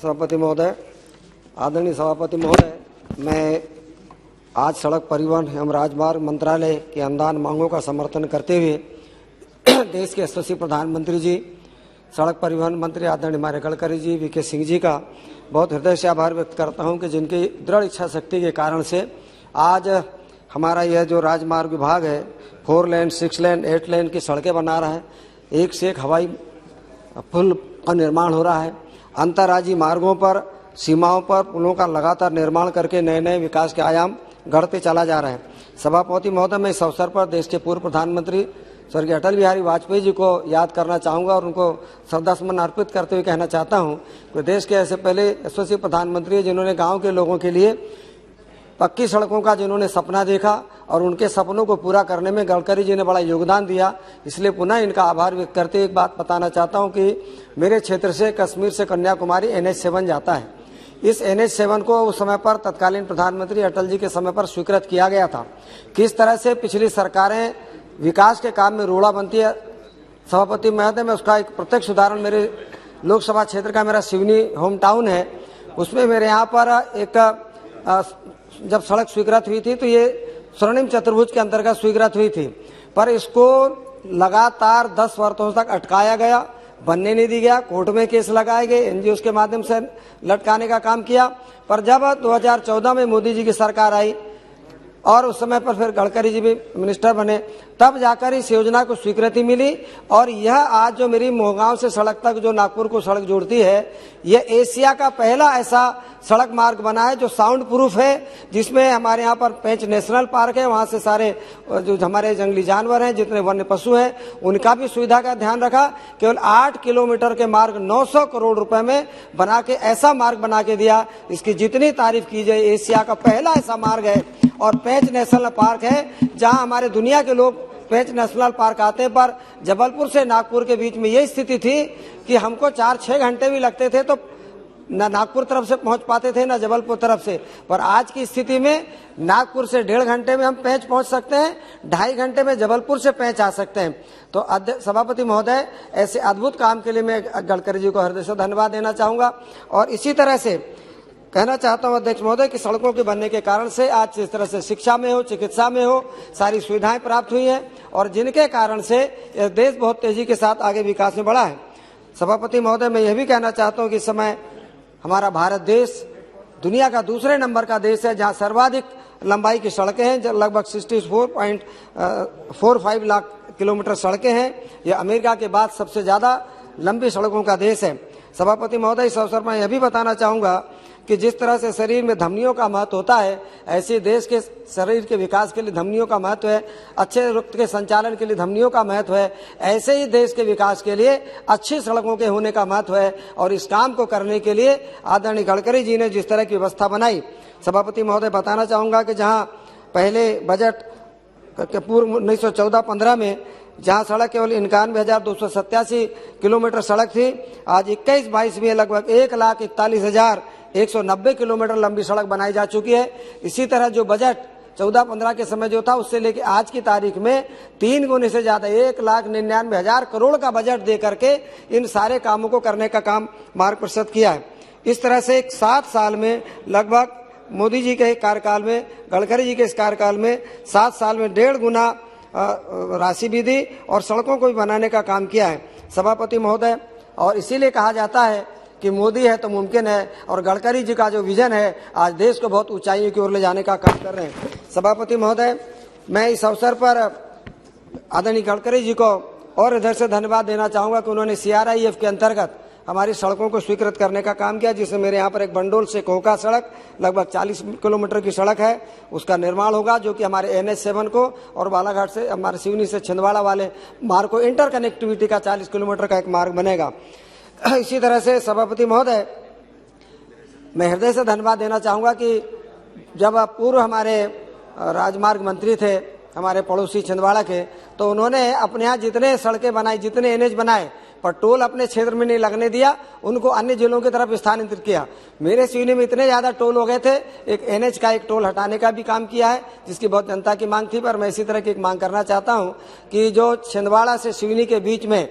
सभापति महोदय, आदरणीय सभापति महोदय, मैं आज सड़क परिवहन एवं राजमार्ग मंत्रालय की अनुदान मांगों का समर्थन करते हुए देश के यशस्वी प्रधानमंत्री जी, सड़क परिवहन मंत्री आदरणीय हमारे गडकरी जी, वीके सिंह जी का बहुत हृदय से आभार व्यक्त करता हूं कि जिनकी दृढ़ इच्छा शक्ति के कारण से आज हमारा यह जो राजमार्ग विभाग है 4 लेन, 6 लेन, 8 लेन की सड़कें बना रहा है। एक से एक हवाई पुल का निर्माण हो रहा है। अंतर्राज्यीय मार्गों पर, सीमाओं पर पुलों का लगातार निर्माण करके नए नए विकास के आयाम गढ़ते चला जा रहा है। सभापति महोदय, मैं इस अवसर पर देश के पूर्व प्रधानमंत्री स्वर्गीय अटल बिहारी वाजपेयी जी को याद करना चाहूँगा और उनको श्रद्धासुमन अर्पित करते हुए कहना चाहता हूँ कि देश के ऐसे पहले यशस्वी प्रधानमंत्री हैं जिन्होंने गाँव के लोगों के लिए पक्की सड़कों का जिन्होंने सपना देखा और उनके सपनों को पूरा करने में गडकरी जी ने बड़ा योगदान दिया। इसलिए पुनः इनका आभार व्यक्त करते हुए एक बात बताना चाहता हूं कि मेरे क्षेत्र से कश्मीर से कन्याकुमारी NH7 जाता है। इस NH7 को उस समय पर तत्कालीन प्रधानमंत्री अटल जी के समय पर स्वीकृत किया गया था। किस तरह से पिछली सरकारें विकास के काम में रोड़ा बनती है, सभापति महोदय, मैं उसका एक प्रत्यक्ष उदाहरण मेरे लोकसभा क्षेत्र का मेरा सिवनी होम टाउन है। उसमें मेरे यहाँ पर एक जब सड़क स्वीकृत हुई थी तो ये स्वर्णिम चतुर्भुज के अंतर्गत स्वीकृत हुई थी, पर इसको लगातार 10 वर्षों तक अटकाया गया, बनने नहीं दिया गया। कोर्ट में केस लगाए गए, NGOs के माध्यम से लटकाने का काम किया। पर जब 2014 में मोदी जी की सरकार आई और उस समय पर फिर गडकरी जी भी मिनिस्टर बने, तब जाकर इस योजना को स्वीकृति मिली। और यह आज जो मेरी मोहगांव से सड़क तक जो नागपुर को सड़क जोड़ती है, यह एशिया का पहला ऐसा सड़क मार्ग बना है जो साउंड प्रूफ है, जिसमें हमारे यहाँ पर पेंच नेशनल पार्क है, वहाँ से सारे जो हमारे जंगली जानवर हैं, जितने वन्य पशु हैं, उनका भी सुविधा का ध्यान रखा। केवल 8 किलोमीटर के मार्ग 900 करोड़ रुपए में बना के ऐसा मार्ग बना के दिया, इसकी जितनी तारीफ की जाए। एशिया का पहला ऐसा मार्ग है और पेंच नेशनल पार्क है जहाँ हमारे दुनिया के लोग पेंच नेशनल पार्क आते। पर जबलपुर से नागपुर के बीच में ये स्थिति थी कि हमको 4-6 घंटे भी लगते थे तो न नागपुर तरफ से पहुंच पाते थे न जबलपुर तरफ से। पर आज की स्थिति में नागपुर से 1.5 घंटे में हम पेंच पहुंच सकते हैं, 2.5 घंटे में जबलपुर से पेंच आ सकते हैं। तो सभापति महोदय, ऐसे अद्भुत काम के लिए मैं गडकरी जी को हृदय से धन्यवाद देना चाहूंगा। और इसी तरह से कहना चाहता हूं अध्यक्ष महोदय कि सड़कों के बनने के कारण से आज इस तरह से शिक्षा में हो, चिकित्सा में हो, सारी सुविधाएं प्राप्त हुई हैं और जिनके कारण से यह देश बहुत तेजी के साथ आगे विकास में बढ़ा है। सभापति महोदय, मैं यह भी कहना चाहता हूं कि इस समय हमारा भारत देश दुनिया का दूसरे नंबर का देश है जहां सर्वाधिक लंबाई की सड़कें हैं, लगभग 64.45 लाख किलोमीटर सड़कें हैं। यह अमेरिका के बाद सबसे ज्यादा लंबी सड़कों का देश है। सभापति महोदय, इस अवसर पर यह भी बताना चाहूंगा कि जिस तरह से शरीर में धमनियों का महत्व होता है, ऐसे देश के शरीर के विकास के लिए धमनियों का महत्व है, अच्छे रक्त के संचालन के लिए धमनियों का महत्व है, ऐसे ही देश के विकास के लिए अच्छी सड़कों के होने का महत्व है। और इस काम को करने के लिए आदरणीय गडकरी जी ने जिस तरह की व्यवस्था बनाई, सभापति महोदय, बताना चाहूंगा कि जहां पहले बजट के पूर्व 1914-15 में जहां सड़क केवल 91,287 किलोमीटर सड़क थी, आज 21-22 में लगभग 1,41,190 किलोमीटर लंबी सड़क बनाई जा चुकी है। इसी तरह जो बजट 14-15 के समय जो था, उससे लेकर आज की तारीख में 3 गुने से ज्यादा 1,99,000 करोड़ का बजट दे करके इन सारे कामों को करने का काम मार्ग प्रशस्त किया है। इस तरह से 7 साल में लगभग मोदी जी के कार्यकाल में, गडकरी जी के इस कार्यकाल में 7 साल में 1.5 गुना राशि भी दी और सड़कों को भी बनाने का काम किया है। सभापति महोदय, और इसीलिए कहा जाता है कि मोदी है तो मुमकिन है, और गडकरी जी का जो विजन है आज देश को बहुत ऊंचाइयों की ओर ले जाने का काम कर रहे हैं। सभापति महोदय, मैं इस अवसर पर आदरणीय गडकरी जी को और इधर से धन्यवाद देना चाहूंगा कि उन्होंने CRIF के अंतर्गत हमारी सड़कों को स्वीकृत करने का काम किया, जिसमें मेरे यहाँ पर एक बंडोल से कोहका सड़क लगभग 40 किलोमीटर की सड़क है, उसका निर्माण होगा, जो कि हमारे NH7 को और बालाघाट से हमारे सिवनी से छिंदवाड़ा वाले मार्ग को इंटर कनेक्टिविटी का 40 किलोमीटर का एक मार्ग बनेगा। इसी तरह से सभापति महोदय, मैं हृदय से धन्यवाद देना चाहूंगा कि जब पूर्व हमारे राजमार्ग मंत्री थे हमारे पड़ोसी छिंदवाड़ा के, तो उन्होंने अपने यहाँ जितने सड़कें बनाई, जितने NH बनाए, पर टोल अपने क्षेत्र में नहीं लगने दिया, उनको अन्य जिलों की तरफ स्थानांतरित किया। मेरे सिवनी में इतने ज्यादा टोल हो गए थे, एक NH का एक टोल हटाने का भी काम किया है, जिसकी बहुत जनता की मांग थी। पर मैं इसी तरह की एक मांग करना चाहता हूं कि जो छिंदवाड़ा से सिवनी के बीच में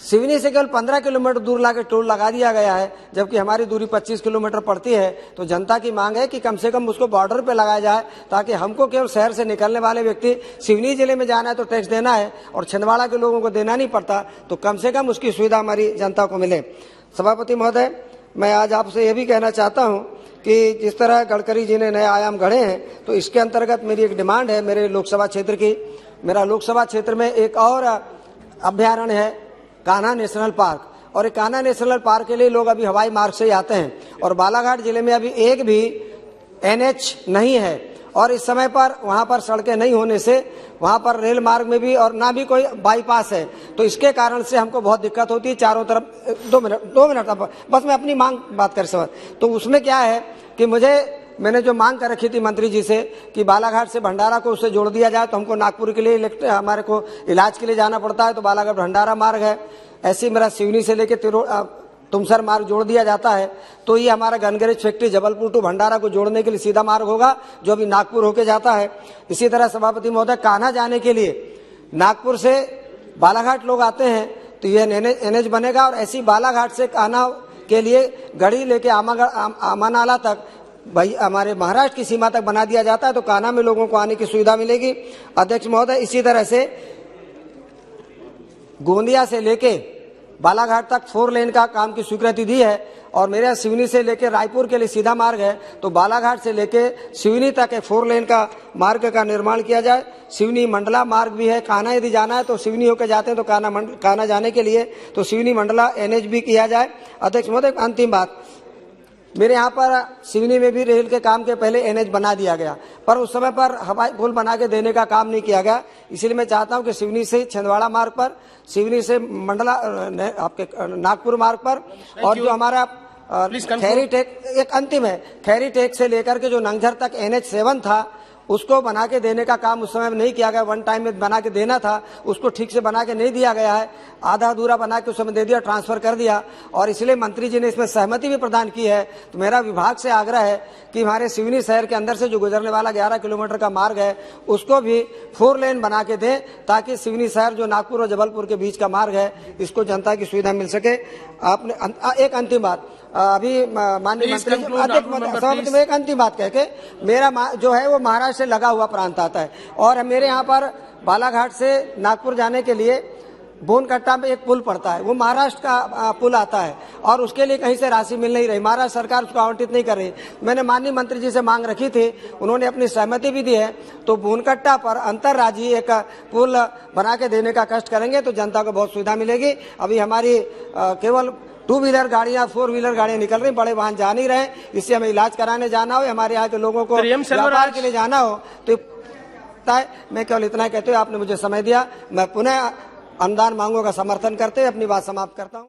सिवनी से केवल 15 किलोमीटर दूर लाके टोल लगा दिया गया है, जबकि हमारी दूरी 25 किलोमीटर पड़ती है। तो जनता की मांग है कि कम से कम उसको बॉर्डर पे लगाया जाए, ताकि हमको केवल शहर से निकलने वाले व्यक्ति सिवनी जिले में जाना है तो टैक्स देना है और छिंदवाड़ा के लोगों को देना नहीं पड़ता, तो कम से कम उसकी सुविधा हमारी जनता को मिले। सभापति महोदय, मैं आज आपसे ये भी कहना चाहता हूँ कि जिस तरह गडकरी जी ने नए आयाम गढ़े हैं, तो इसके अंतर्गत मेरी एक डिमांड है मेरे लोकसभा क्षेत्र की। मेरा लोकसभा क्षेत्र में एक और अभ्यारण्य है, कान्हा नेशनल पार्क, और एक कान्हा नेशनल पार्क के लिए लोग अभी हवाई मार्ग से ही आते हैं, और बालाघाट जिले में अभी एक भी NH नहीं है, और इस समय पर वहां पर सड़कें नहीं होने से वहां पर रेल मार्ग में भी और ना भी कोई बाईपास है, तो इसके कारण से हमको बहुत दिक्कत होती है चारों तरफ। 2 मिनट बस मैं अपनी मांग बात कर सकता। तो उसमें क्या है कि मैंने जो मांग कर रखी थी मंत्री जी से कि बालाघाट से भंडारा को उससे जोड़ दिया जाए, तो हमको नागपुर के लिए हमारे को इलाज के लिए जाना पड़ता है, तो बालाघाट भंडारा मार्ग है। ऐसे ही मेरा सिवनी से लेके तुमसर मार्ग जोड़ दिया जाता है, तो ये हमारा गनगरेज फैक्ट्री जबलपुर टू भंडारा को जोड़ने के लिए सीधा मार्ग होगा, जो अभी नागपुर होके जाता है। इसी तरह सभापति महोदय, कान्हा जाने के लिए नागपुर से बालाघाट लोग आते हैं, तो ये NH बनेगा, और ऐसी बालाघाट से कान्हा के लिए गढ़ी लेके आमानाला तक भाई हमारे महाराष्ट्र की सीमा तक बना दिया जाता है, तो कान्हा में लोगों को आने की सुविधा मिलेगी। अध्यक्ष महोदय, इसी तरह से गोंदिया से लेके बालाघाट तक 4 लेन का काम की स्वीकृति दी है, और मेरे सिवनी से लेके रायपुर के लिए सीधा मार्ग है, तो बालाघाट से लेके सिवनी तक 4 लेन का मार्ग का निर्माण किया जाए। सिवनी मंडला मार्ग भी है, कान्हा यदि जाना है तो सिवनी होकर जाते हैं, तो कान्हा जाने के लिए तो सिवनी मंडला NH भी किया जाए। अध्यक्ष महोदय, अंतिम बात, मेरे यहाँ पर सिवनी में भी रेल के काम के पहले NH बना दिया गया, पर उस समय पर हवाई पुल बना के देने का काम नहीं किया गया। इसलिए मैं चाहता हूँ कि सिवनी से छिंदवाड़ा मार्ग पर, सिवनी से मंडला आपके नागपुर मार्ग पर, और जो हमारा खैरी टेक एक अंतिम है, खैरी टेक से लेकर के जो नंगझर तक NH7 था, उसको बना के देने का काम उस समय में नहीं किया गया। 1 टाइम में बना के देना था, उसको ठीक से बना के नहीं दिया गया है, आधा अधूरा बना के उस समय दे दिया, ट्रांसफर कर दिया, और इसलिए मंत्री जी ने इसमें सहमति भी प्रदान की है। तो मेरा विभाग से आग्रह है कि हमारे सिवनी शहर के अंदर से जो गुजरने वाला 11 किलोमीटर का मार्ग है, उसको भी 4 लेन बना के दें, ताकि सिवनी शहर जो नागपुर और जबलपुर के बीच का मार्ग है, इसको जनता की सुविधा मिल सके। आपने एक अंतिम बात, अभी माननीय मंत्री सभापति में एक अंतिम बात कह के, मेरा जो है वो महाराष्ट्र से लगा हुआ प्रांत आता है, और मेरे यहाँ पर बालाघाट से नागपुर जाने के लिए बोनकट्टा में एक पुल पड़ता है, वो महाराष्ट्र का पुल आता है, और उसके लिए कहीं से राशि मिल नहीं रही, महाराष्ट्र सरकार उसको आवंटित नहीं कर रही। मैंने माननीय मंत्री जी से मांग रखी थी, उन्होंने अपनी सहमति भी दी है, तो बोनकट्टा पर अंतर्राज्यीय एक पुल बना के देने का कष्ट करेंगे, तो जनता को बहुत सुविधा मिलेगी। अभी हमारी केवल 2 व्हीलर गाड़ियां, 4 व्हीलर गाड़ियां निकल रही, बड़े वाहन जा नहीं रहे, इससे हमें इलाज कराने जाना हो, हमारे यहाँ के लोगों को व्यापार के लिए जाना हो, तो मैं केवल इतना कहते हुए आपने मुझे समय दिया, मैं पुनः अनुदान मांगों का समर्थन करते हुए अपनी बात समाप्त करता हूँ।